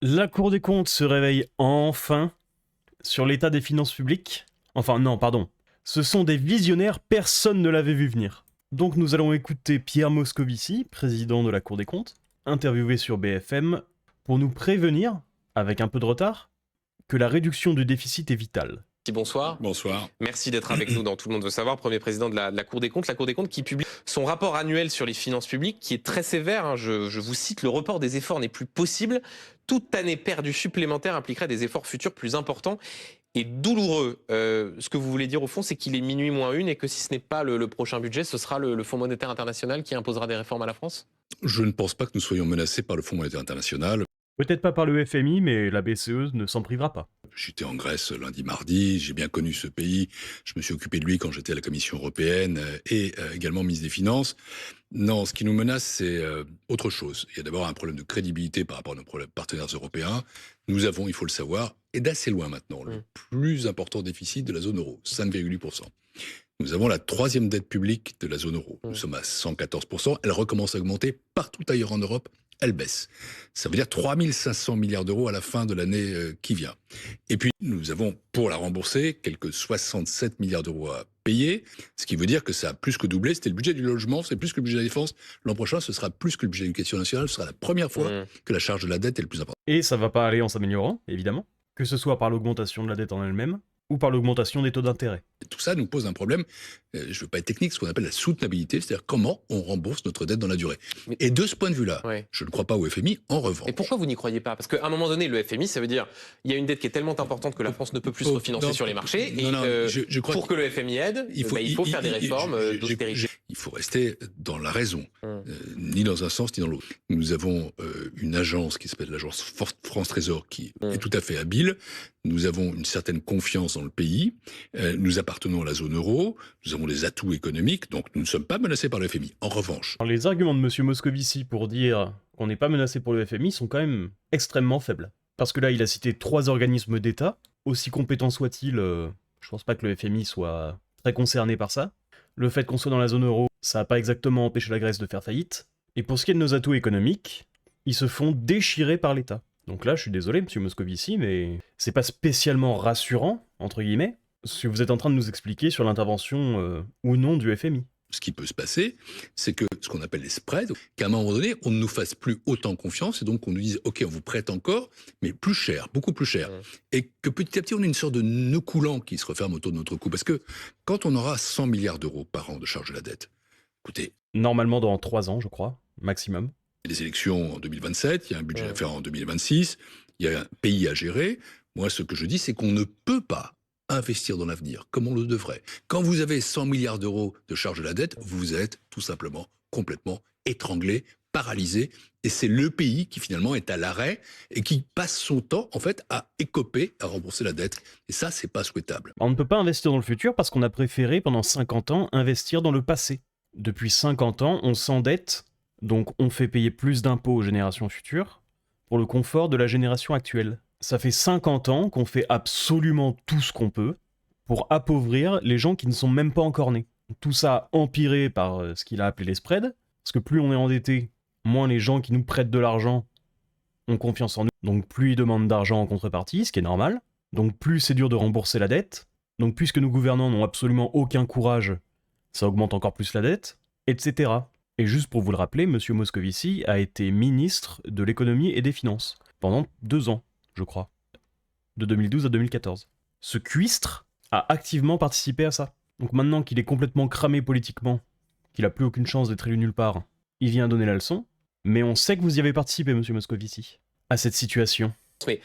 La Cour des comptes se réveille enfin sur l'état des finances publiques. Enfin non, pardon. Ce sont des visionnaires, personne ne l'avait vu venir. Donc nous allons écouter Pierre Moscovici, président de la Cour des comptes, interviewé sur BFM, pour nous prévenir, avec un peu de retard, que la réduction du déficit est vitale. Bonsoir. Bonsoir. Merci d'être avec nous dans Tout le monde veut savoir, premier président de la Cour des comptes. La Cour des comptes qui publie son rapport annuel sur les finances publiques qui est très sévère. Je vous cite, le report des efforts n'est plus possible. Toute année perdue supplémentaire impliquerait des efforts futurs plus importants et douloureux. Ce que vous voulez dire au fond, c'est qu'il est minuit moins une et que si ce n'est pas le prochain budget, ce sera le Fonds monétaire international qui imposera des réformes à la France ? Je ne pense pas que nous soyons menacés par le Fonds monétaire international. Peut-être pas par le FMI, mais la BCE ne s'en privera pas. J'étais en Grèce lundi, mardi, j'ai bien connu ce pays. Je me suis occupé de lui quand j'étais à la Commission européenne et également ministre des Finances. Non, ce qui nous menace, c'est autre chose. Il y a d'abord un problème de crédibilité par rapport à nos partenaires européens. Nous avons, il faut le savoir, et d'assez loin maintenant, le plus important déficit de la zone euro, 5,8%. Nous avons la troisième dette publique de la zone euro. Nous sommes à 114%. Elle recommence à augmenter partout ailleurs en Europe. Elle baisse. Ça veut dire 3 500 milliards d'euros à la fin de l'année qui vient. Et puis, nous avons, pour la rembourser, quelques 67 milliards d'euros à payer, ce qui veut dire que ça a plus que doublé. C'était le budget du logement, c'est plus que le budget de la défense. L'an prochain, ce sera plus que le budget de l'éducation nationale. Ce sera la première fois que la charge de la dette est le plus importante. Et ça va pas aller en s'améliorant, évidemment, que ce soit par l'augmentation de la dette en elle-même, ou par l'augmentation des taux d'intérêt. Tout ça nous pose un problème, je ne veux pas être technique, ce qu'on appelle la soutenabilité, c'est-à-dire comment on rembourse notre dette dans la durée. Et de ce point de vue-là, je ne crois pas au FMI, en revanche. Et pourquoi vous n'y croyez pas ? Parce qu'à un moment donné, le FMI, ça veut dire il y a une dette qui est tellement importante que la France ne peut plus se refinancer sur les marchés. Je crois pour que le FMI aide, il faut faire des réformes d'austérité. Il faut rester dans la raison, ni dans un sens ni dans l'autre. Nous avons une agence qui s'appelle l'agence France Trésor qui est tout à fait habile. Nous avons une certaine confiance dans le pays. Nous appartenons à la zone euro. Nous avons des atouts économiques, donc nous ne sommes pas menacés par le FMI. En revanche... Alors, les arguments de M. Moscovici pour dire qu'on n'est pas menacé pour le FMI sont quand même extrêmement faibles. Parce que là, il a cité 3 organismes d'État. Aussi compétents soient-ils, je pense pas que le FMI soit très concerné par ça. Le fait qu'on soit dans la zone euro, ça n'a pas exactement empêché la Grèce de faire faillite. Et pour ce qui est de nos atouts économiques, ils se font déchirer par l'État. Donc là, je suis désolé, M. Moscovici, mais c'est pas spécialement rassurant, entre guillemets, ce que vous êtes en train de nous expliquer sur l'intervention ou non du FMI. Ce qui peut se passer, c'est que ce qu'on appelle les spreads, qu'à un moment donné, on ne nous fasse plus autant confiance et donc on nous dise « Ok, on vous prête encore, mais plus cher, beaucoup plus cher. » Et que petit à petit, on ait une sorte de nœud coulant qui se referme autour de notre cou. Parce que quand on aura 100 milliards d'euros par an de charge de la dette, écoutez... Normalement dans 3 ans, je crois, maximum. Il y a des élections en 2027, il y a un budget à faire en 2026, il y a un pays à gérer. Moi, ce que je dis, c'est qu'on ne peut pas investir dans l'avenir comme on le devrait. Quand vous avez 100 milliards d'euros de charge de la dette, vous êtes tout simplement complètement étranglé, paralysé, et c'est le pays qui finalement est à l'arrêt et qui passe son temps en fait à écoper, à rembourser la dette. Et ça, c'est pas souhaitable. On ne peut pas investir dans le futur parce qu'on a préféré pendant 50 ans investir dans le passé. Depuis 50 ans, on s'endette, donc on fait payer plus d'impôts aux générations futures pour le confort de la génération actuelle. Ça fait 50 ans qu'on fait absolument tout ce qu'on peut pour appauvrir les gens qui ne sont même pas encore nés. Tout ça empiré par ce qu'il a appelé les spreads, parce que plus on est endetté, moins les gens qui nous prêtent de l'argent ont confiance en nous, donc plus ils demandent d'argent en contrepartie, ce qui est normal, donc plus c'est dur de rembourser la dette, donc puisque nos gouvernants n'ont absolument aucun courage, ça augmente encore plus la dette, etc. Et juste pour vous le rappeler, M. Moscovici a été ministre de l'économie et des finances pendant 2 ans. Je crois, de 2012 à 2014. Ce cuistre a activement participé à ça. Donc maintenant qu'il est complètement cramé politiquement, qu'il a plus aucune chance d'être élu nulle part, il vient donner la leçon, mais on sait que vous y avez participé, monsieur Moscovici, à cette situation. Mais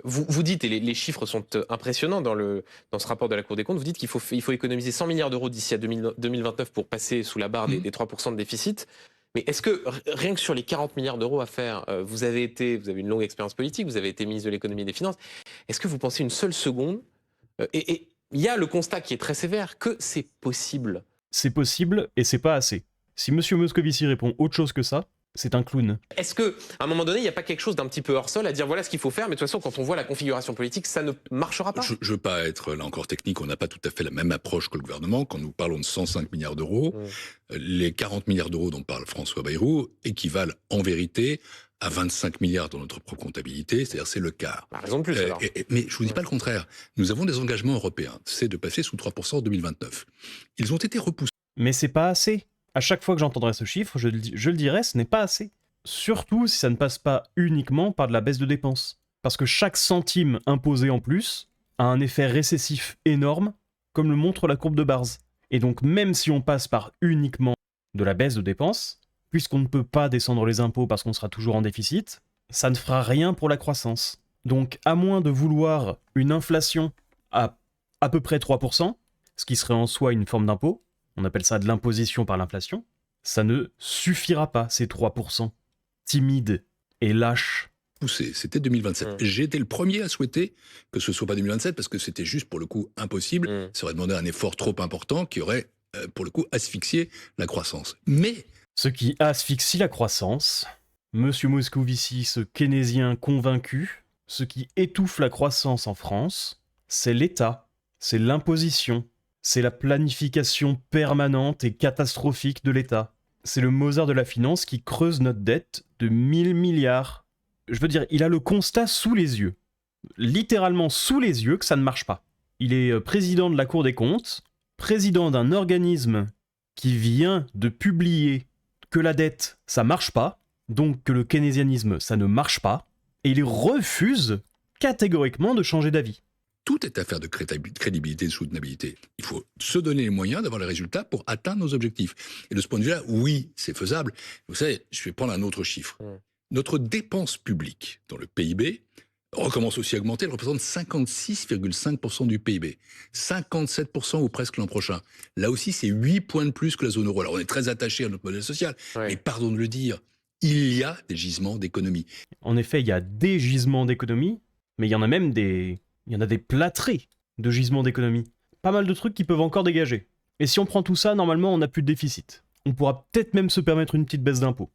vous dites, et les chiffres sont impressionnants dans ce rapport de la Cour des comptes, vous dites qu'il faut économiser 100 milliards d'euros d'ici à 2029 pour passer sous la barre des 3% de déficit. Mais est-ce que, rien que sur les 40 milliards d'euros à faire, vous avez une longue expérience politique, vous avez été ministre de l'économie et des finances, est-ce que vous pensez une seule seconde, et il y a le constat qui est très sévère, que c'est possible ? C'est possible, et c'est pas assez. Si M. Moscovici répond autre chose que ça, c'est un clown. Est-ce qu'à un moment donné, il n'y a pas quelque chose d'un petit peu hors sol à dire voilà ce qu'il faut faire, mais de toute façon, quand on voit la configuration politique, ça ne marchera pas. Je ne veux pas être là encore technique, on n'a pas tout à fait la même approche que le gouvernement. Quand nous parlons de 105 milliards d'euros, les 40 milliards d'euros dont parle François Bayrou équivalent en vérité à 25 milliards dans notre propre comptabilité, c'est-à-dire c'est le quart. Raison de plus, alors. Mais je vous dis pas le contraire. Nous avons des engagements européens, c'est de passer sous 3% en 2029. Ils ont été repoussés. Mais c'est pas assez. À chaque fois que j'entendrai ce chiffre, je le dirai, ce n'est pas assez. Surtout si ça ne passe pas uniquement par de la baisse de dépenses. Parce que chaque centime imposé en plus a un effet récessif énorme, comme le montre la courbe de Bars. Et donc même si on passe par uniquement de la baisse de dépenses, puisqu'on ne peut pas descendre les impôts parce qu'on sera toujours en déficit, ça ne fera rien pour la croissance. Donc à moins de vouloir une inflation à peu près 3%, ce qui serait en soi une forme d'impôt, on appelle ça de l'imposition par l'inflation, ça ne suffira pas, ces 3%. Timides et lâches. C'était 2027. J'ai été le premier à souhaiter que ce soit pas 2027 parce que c'était juste pour le coup impossible. Ça aurait demandé un effort trop important qui aurait pour le coup asphyxié la croissance. Mais ce qui asphyxie la croissance, Monsieur Moscovici, ce keynésien convaincu, ce qui étouffe la croissance en France, c'est l'État, c'est l'imposition, c'est la planification permanente et catastrophique de l'État. C'est le Mozart de la finance qui creuse notre dette de 1000 milliards. Je veux dire, il a le constat sous les yeux. Littéralement sous les yeux que ça ne marche pas. Il est président de la Cour des comptes, président d'un organisme qui vient de publier que la dette, ça marche pas, donc que le keynésianisme, ça ne marche pas, et il refuse catégoriquement de changer d'avis. Tout est affaire de crédibilité et de soutenabilité. Il faut se donner les moyens d'avoir les résultats pour atteindre nos objectifs. Et de ce point de vue-là, oui, c'est faisable. Vous savez, je vais prendre un autre chiffre. Notre dépense publique dans le PIB recommence aussi à augmenter. Elle représente 56,5% du PIB. 57% ou presque l'an prochain. Là aussi, c'est 8 points de plus que la zone euro. Alors, on est très attaché à notre modèle social. Mais pardon de le dire, il y a des gisements d'économie. En effet, il y a des gisements d'économie, mais il y en a même des plâtrés de gisements d'économie. Pas mal de trucs qui peuvent encore dégager. Et si on prend tout ça, normalement, on n'a plus de déficit. On pourra peut-être même se permettre une petite baisse d'impôts.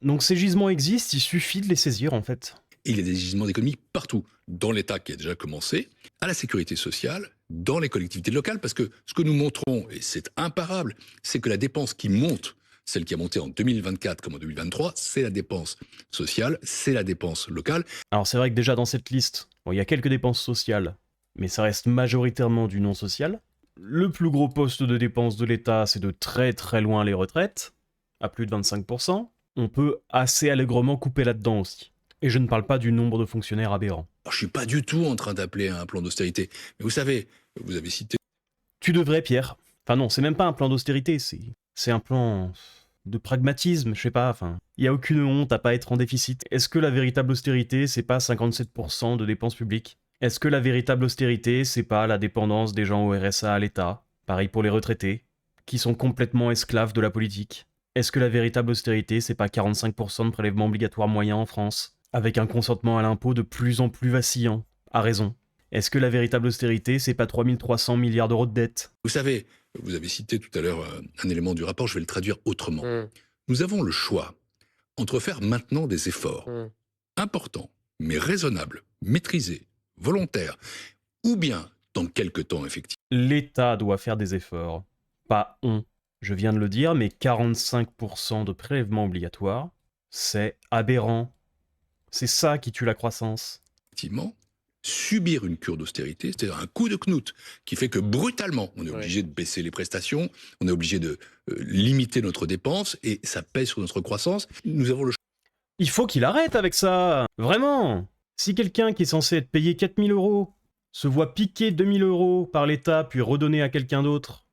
Donc ces gisements existent, il suffit de les saisir en fait. Et il y a des gisements d'économie partout, dans l'État qui a déjà commencé, à la sécurité sociale, dans les collectivités locales, parce que ce que nous montrons, et c'est imparable, c'est que la dépense qui monte, celle qui a monté en 2024 comme en 2023, c'est la dépense sociale, c'est la dépense locale. Alors c'est vrai que déjà dans cette liste, il y a quelques dépenses sociales, mais ça reste majoritairement du non social. Le plus gros poste de dépenses de l'État, c'est de très très loin les retraites, à plus de 25%. On peut assez allègrement couper là-dedans aussi. Et je ne parle pas du nombre de fonctionnaires aberrants. Alors, je suis pas du tout en train d'appeler à un plan d'austérité. Mais vous savez, vous avez cité... Tu devrais, Pierre. Enfin non, c'est même pas un plan d'austérité, c'est un plan de pragmatisme, je sais pas, enfin... Il y a aucune honte à pas être en déficit. Est-ce que la véritable austérité, c'est pas 57% de dépenses publiques ? Est-ce que la véritable austérité, c'est pas la dépendance des gens au RSA à l'État ? Pareil pour les retraités, qui sont complètement esclaves de la politique. Est-ce que la véritable austérité, c'est pas 45% de prélèvements obligatoires moyens en France, avec un consentement à l'impôt de plus en plus vacillant, à raison ? Est-ce que la véritable austérité, c'est pas 3300 milliards d'euros de dette ? Vous savez, vous avez cité tout à l'heure un élément du rapport, je vais le traduire autrement. Nous avons le choix entre faire maintenant des efforts importants, mais raisonnables, maîtrisés, volontaires, ou bien, dans quelques temps, effectivement. L'État doit faire des efforts, pas on. Je viens de le dire, mais 45% de prélèvements obligatoires, c'est aberrant. C'est ça qui tue la croissance. Effectivement, subir une cure d'austérité, c'est-à-dire un coup de knout qui fait que brutalement, on est obligé de baisser les prestations, on est obligé de limiter notre dépense et ça pèse sur notre croissance. Nous avons le choix. Il faut qu'il arrête avec ça. Vraiment. Si quelqu'un qui est censé être payé 4000 € se voit piquer 2000 € par l'État puis redonner à quelqu'un d'autre,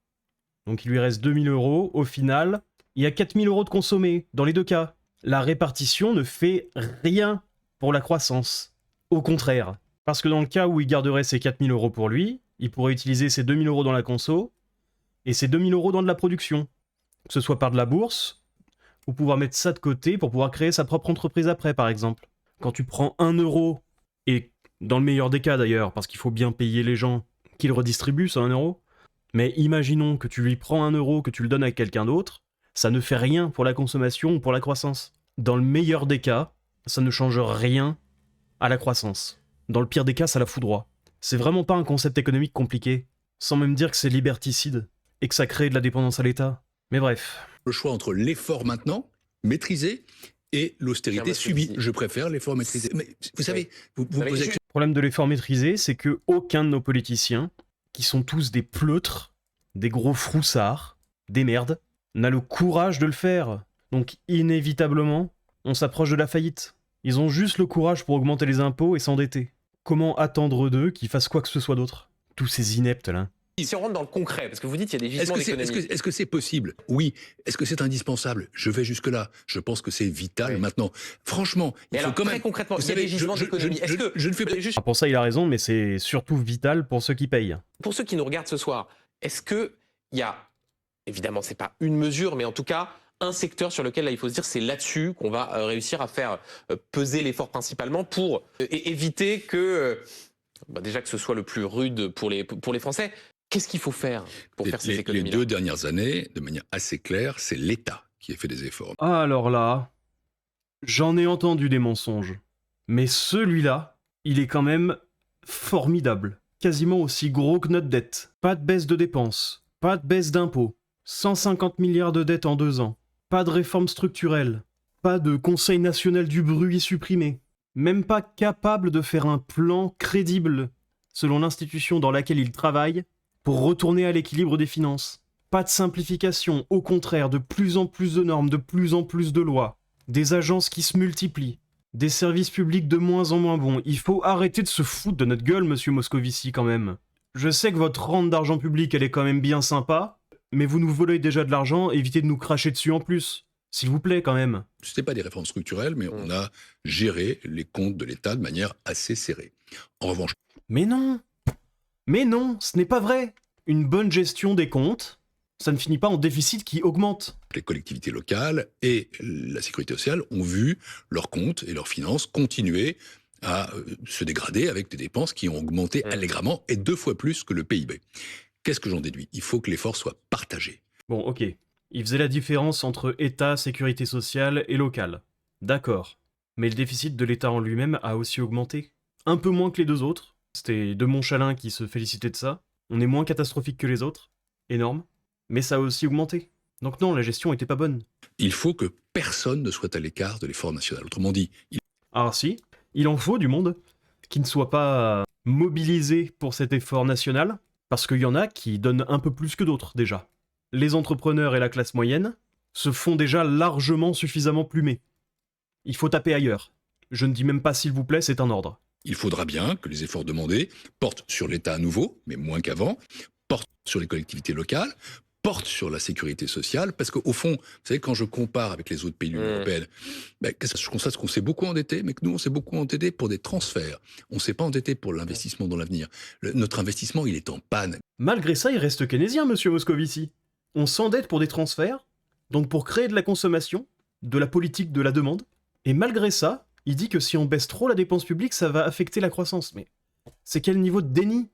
donc il lui reste 2000 €, au final, il y a 4000 € de consommés, dans les deux cas. La répartition ne fait rien pour la croissance. Au contraire. Parce que dans le cas où il garderait ses 4000 € pour lui, il pourrait utiliser ses 2000 € dans la conso, et ses 2000 € dans de la production. Que ce soit par de la bourse, ou pouvoir mettre ça de côté pour pouvoir créer sa propre entreprise après, par exemple. Quand tu prends 1 €, et dans le meilleur des cas d'ailleurs, parce qu'il faut bien payer les gens qui le redistribuent, ce 1 €, mais imaginons que tu lui prends 1 €, que tu le donnes à quelqu'un d'autre, ça ne fait rien pour la consommation ou pour la croissance. Dans le meilleur des cas, ça ne change rien à la croissance. Dans le pire des cas, ça la foudroie. C'est vraiment pas un concept économique compliqué, sans même dire que c'est liberticide, et que ça crée de la dépendance à l'État. Mais bref. Le choix entre l'effort maintenant, maîtrisé, et l'austérité subie. Moscovici. Je préfère l'effort maîtrisé. Mais vous savez, vous Non, mais posez ju- Le problème de l'effort maîtrisé, c'est que aucun de nos politiciens, qui sont tous des pleutres, des gros froussards, des merdes, n'a le courage de le faire. Donc inévitablement, on s'approche de la faillite. Ils ont juste le courage pour augmenter les impôts et s'endetter. Comment attendre d'eux qu'ils fassent quoi que ce soit d'autre? Tous ces ineptes là. Si on rentre dans le concret, parce que vous dites qu'il y a des Est-ce gisements que c'est d'économie. -ce c'est possible? Oui. Est-ce que c'est indispensable? Je vais jusque-là. Je pense que c'est vital Oui. maintenant. Franchement, Mais il faut alors, quand très même... concrètement, Vous il y a savez, des gisements d'économie. Est-ce que, je ne fais pas... juste Ah, pour ça, il a raison, mais c'est surtout vital pour ceux qui payent. pour ceux qui nous regardent ce soir, est-ce que il y a, évidemment, c'est pas une mesure, mais en tout cas, un secteur sur lequel là, il faut se dire c'est là-dessus qu'on va réussir à faire peser l'effort principalement pour éviter que, déjà que ce soit le plus rude pour les Français. Qu'est-ce qu'il faut faire pour faire ces Les économies-là? 2 dernières années, de manière assez claire, c'est l'État qui a fait des efforts. Ah, alors là, j'en ai entendu des mensonges. Mais celui-là, il est quand même formidable. Quasiment aussi gros que notre dette. Pas de baisse de dépenses, pas de baisse d'impôts, 150 milliards de dettes en 2 ans, pas de réforme structurelle, pas de Conseil national du bruit supprimé, même pas capable de faire un plan crédible, selon l'institution dans laquelle il travaille, pour retourner à l'équilibre des finances. Pas de simplification, au contraire, de plus en plus de normes, de plus en plus de lois, des agences qui se multiplient, des services publics de moins en moins bons. Il faut arrêter de se foutre de notre gueule, monsieur Moscovici, quand même. Je sais que votre rente d'argent public, elle est quand même bien sympa, mais vous nous volez déjà de l'argent, évitez de nous cracher dessus en plus. S'il vous plaît, quand même. Ce n'était pas des réformes structurelles, mais on a géré les comptes de l'État de manière assez serrée. En revanche, Mais non! Mais non, ce n'est pas vrai! Une bonne gestion des comptes, ça ne finit pas en déficit qui augmente. les collectivités locales et la sécurité sociale ont vu leurs comptes et leurs finances continuer à se dégrader avec des dépenses qui ont augmenté allègrement et 2 fois plus que le PIB. Qu'est-ce que j'en déduis? Il faut que l'effort soit partagé. Bon, ok. Il faisait la différence entre État, sécurité sociale et locale. D'accord. Mais le déficit de l'État en lui-même a aussi augmenté. Un peu moins que les deux autres. C'était de Montchalin qui se félicitait de ça. On est moins catastrophique que les autres. Énorme. Mais ça a aussi augmenté. Donc non, la gestion était pas bonne. Il faut que personne ne soit à l'écart de l'effort national. Autrement dit, Ah si, il en faut du monde qui ne soit pas mobilisé pour cet effort national, parce qu'il y en a qui donnent un peu plus que d'autres déjà. Les entrepreneurs et la classe moyenne se font déjà largement suffisamment plumer. Il faut taper ailleurs. Je ne dis même pas s'il vous plaît, c'est un ordre. il faudra bien que les efforts demandés portent sur l'État à nouveau, mais moins qu'avant, portent sur les collectivités locales, portent sur la sécurité sociale, parce qu'au fond, vous savez, quand je compare avec les autres pays de l'Union européenne, je constate qu'on s'est beaucoup endetté, mais que nous, on s'est beaucoup endetté pour des transferts. On ne s'est pas endetté pour l'investissement dans l'avenir. Notre investissement, il est en panne. Malgré ça, il reste keynésien, monsieur Moscovici. On s'endette pour des transferts, donc pour créer de la consommation, de la politique de la demande, et malgré ça, il dit que si on baisse trop la dépense publique, ça va affecter la croissance. Mais c'est quel niveau de déni?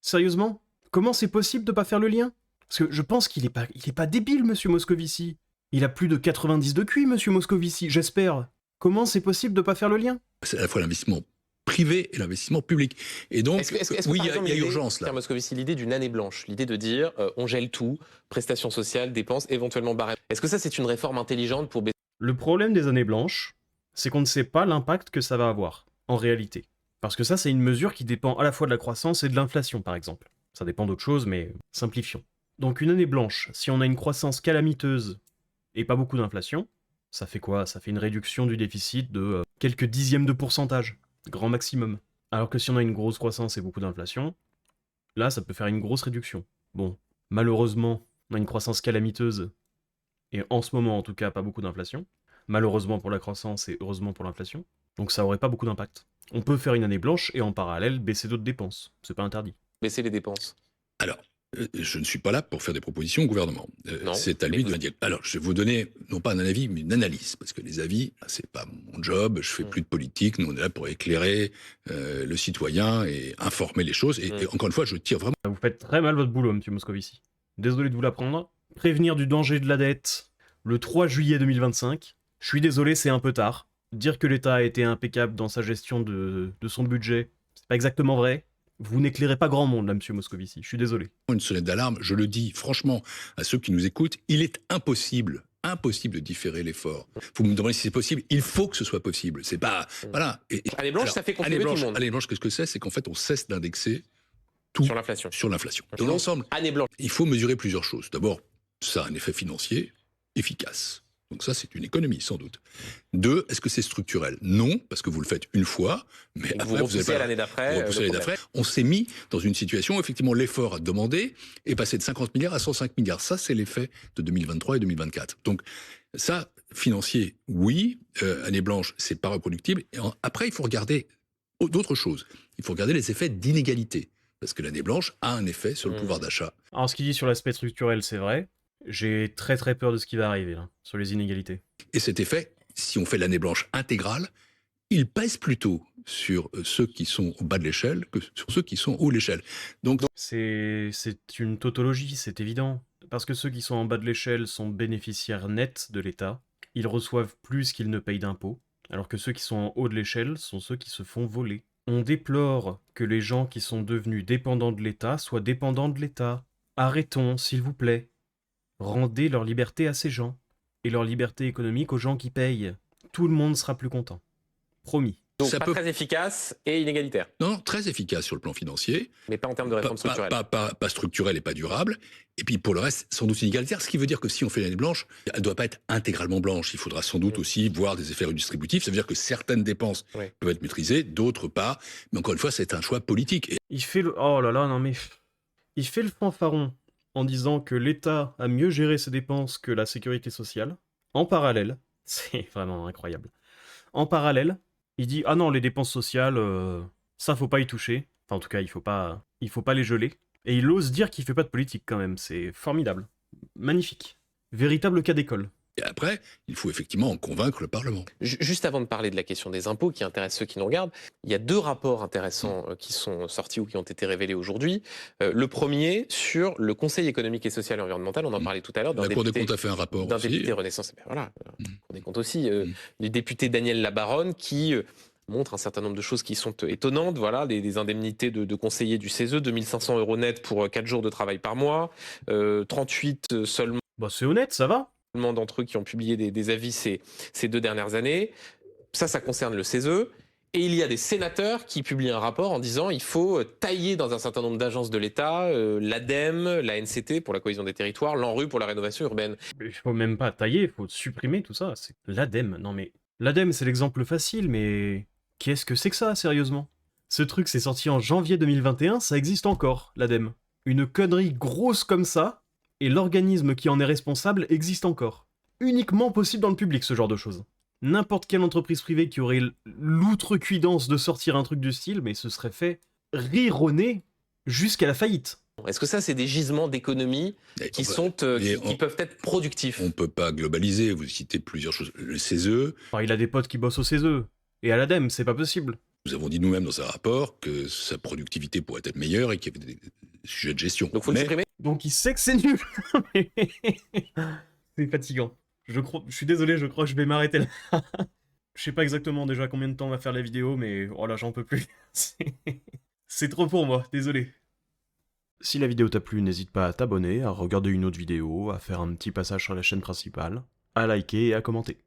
Sérieusement? Comment c'est possible de pas faire le lien? Parce que je pense qu'il est pas débile, monsieur Moscovici. Il a plus de 90 de QI, monsieur Moscovici, j'espère. Comment c'est possible de pas faire le lien? C'est à la fois l'investissement privé et l'investissement public. Et donc, oui, par il exemple, y a l'idée, urgence là. Pierre Moscovici, l'idée d'une année blanche, l'idée de dire on gèle tout, prestations sociales, dépenses, éventuellement barème. Est-ce que ça, c'est une réforme intelligente pour baisser? Le problème des années blanches, c'est qu'on ne sait pas l'impact que ça va avoir, en réalité. Parce que ça, c'est une mesure qui dépend à la fois de la croissance et de l'inflation, par exemple. Ça dépend d'autres choses, mais simplifions. Donc une année blanche, si on a une croissance calamiteuse et pas beaucoup d'inflation, ça fait quoi? Ça fait une réduction du déficit de quelques dixièmes de pourcentage, grand maximum. Alors que si on a une grosse croissance et beaucoup d'inflation, là, ça peut faire une grosse réduction. Bon, malheureusement, on a une croissance calamiteuse, et en ce moment, en tout cas, pas beaucoup d'inflation. Malheureusement pour la croissance et heureusement pour l'inflation. Donc ça aurait pas beaucoup d'impact. On peut faire une année blanche et en parallèle baisser d'autres dépenses. C'est pas interdit. Baisser les dépenses? Alors, je ne suis pas là pour faire des propositions au gouvernement. Non, c'est à lui de le dire. Alors, je vais vous donner, non pas un avis, mais une analyse. Parce que les avis, c'est pas mon job, je fais plus de politique, nous on est là pour éclairer le citoyen et informer les choses. Et encore une fois, je tire vraiment... Vous faites très mal votre boulot, monsieur Moscovici. Désolé de vous l'apprendre. Prévenir du danger de la dette le 3 juillet 2025. Je suis désolé, c'est un peu tard. Dire que l'État a été impeccable dans sa gestion de son budget, c'est pas exactement vrai. Vous n'éclairez pas grand monde là, monsieur Moscovici. Je suis désolé. Une sonnette d'alarme, je le dis franchement à ceux qui nous écoutent, il est impossible impossible de différer l'effort. Vous me demandez si c'est possible. Il faut que ce soit possible. C'est pas voilà. Année blanche, ça fait contribuer tout le monde. Année blanche, qu'est-ce que c'est? C'est qu'en fait, on cesse d'indexer tout sur l'inflation. Sur l'inflation. Dans l'ensemble, année blanche. Il faut mesurer plusieurs choses. D'abord, ça a un effet financier efficace. Donc ça, c'est une économie, sans doute. 2, est-ce que c'est structurel? Non, parce que vous le faites une fois, mais Et après, vous repoussez à l'année d'après. On s'est mis dans une situation où, effectivement, l'effort à demander est passé de 50 milliards à 105 milliards. Ça, c'est l'effet de 2023 et 2024. Donc, ça, financier, oui. Année blanche, c'est pas reproductible. Et après, il faut regarder d'autres choses. Il faut regarder les effets d'inégalité. Parce que l'année blanche a un effet sur le pouvoir d'achat. Alors, ce qu'il dit sur l'aspect structurel, c'est vrai. J'ai très très peur de ce qui va arriver, là, sur les inégalités. Et cet effet, si on fait l'année blanche intégrale, il pèse plutôt sur ceux qui sont au bas de l'échelle que sur ceux qui sont haut de l'échelle. Donc, c'est une tautologie, c'est évident. Parce que ceux qui sont en bas de l'échelle sont bénéficiaires nets de l'État. Ils reçoivent plus qu'ils ne payent d'impôts. Alors que ceux qui sont en haut de l'échelle sont ceux qui se font voler. On déplore que les gens qui sont devenus dépendants de l'État soient dépendants de l'État. Arrêtons, s'il vous plaît. Rendez leur liberté à ces gens, et leur liberté économique aux gens qui payent. Tout le monde sera plus content. Promis. Donc ça pas très efficace et inégalitaire. Non, très efficace sur le plan financier. Mais pas en termes de réforme structurelle. Pas structurelle et pas durable. Et puis pour le reste, sans doute inégalitaire. Ce qui veut dire que si on fait l'année blanche, elle ne doit pas être intégralement blanche. Il faudra sans doute aussi voir des effets redistributifs. Ça veut dire que certaines dépenses peuvent être maîtrisées, d'autres pas. Mais encore une fois, c'est un choix politique. Et... Il fait le... Oh là là, non mais... Il fait le fanfaron en disant que l'État a mieux géré ses dépenses que la sécurité sociale. En parallèle, c'est vraiment incroyable. En parallèle, il dit « Ah non, les dépenses sociales, ça faut pas y toucher. » Enfin, en tout cas, il faut pas les geler. Et il ose dire qu'il fait pas de politique quand même. C'est formidable. Magnifique. Véritable cas d'école. Et après, il faut effectivement en convaincre le Parlement. Juste avant de parler de la question des impôts qui intéresse ceux qui nous regardent, il y a 2 rapports intéressants qui sont sortis ou qui ont été révélés aujourd'hui. Le premier sur le Conseil économique et social et environnemental, on en parlait tout à l'heure. La Cour des comptes a fait un rapport d'un aussi. député Renaissance, voilà, la Cour des comptes aussi, du député Daniel Labaronne qui montre un certain nombre de choses qui sont étonnantes. Voilà, des indemnités de conseillers du CESE, 2500 € net pour 4 jours de travail par mois, 38 seulement. Bah c'est honnête, ça va. D'entre eux qui ont publié des avis ces 2 dernières années. Ça concerne le CESE. Et il y a des sénateurs qui publient un rapport en disant il faut tailler dans un certain nombre d'agences de l'État, l'ADEME, la NCT pour la cohésion des territoires, l'ANRU pour la rénovation urbaine. Il faut même pas tailler, il faut supprimer tout ça. C'est l'ADEME, non mais... L'ADEME, c'est l'exemple facile, mais... Qu'est-ce que c'est que ça, sérieusement? Ce truc, c'est sorti en janvier 2021, ça existe encore, l'ADEME. Une connerie grosse comme ça, et l'organisme qui en est responsable existe encore. Uniquement possible dans le public, ce genre de choses. N'importe quelle entreprise privée qui aurait l'outrecuidance de sortir un truc du style, mais ce serait fait rironner jusqu'à la faillite. Est-ce que ça, c'est des gisements d'économie qui peuvent être productifs? On ne peut pas globaliser, vous citez plusieurs choses. Le CESE... Enfin, il a des potes qui bossent au CESE, et à l'ADEME, c'est pas possible. Nous avons dit nous-mêmes dans un rapport que sa productivité pourrait être meilleure et qu'il y avait des sujets de gestion. Donc faut le supprimer. Donc il sait que c'est nul. C'est fatigant. Je suis désolé, je crois que je vais m'arrêter là. Je sais pas exactement déjà combien de temps on va faire la vidéo, mais oh là, j'en peux plus. C'est trop pour moi, désolé. Si la vidéo t'a plu, n'hésite pas à t'abonner, à regarder une autre vidéo, à faire un petit passage sur la chaîne principale, à liker et à commenter.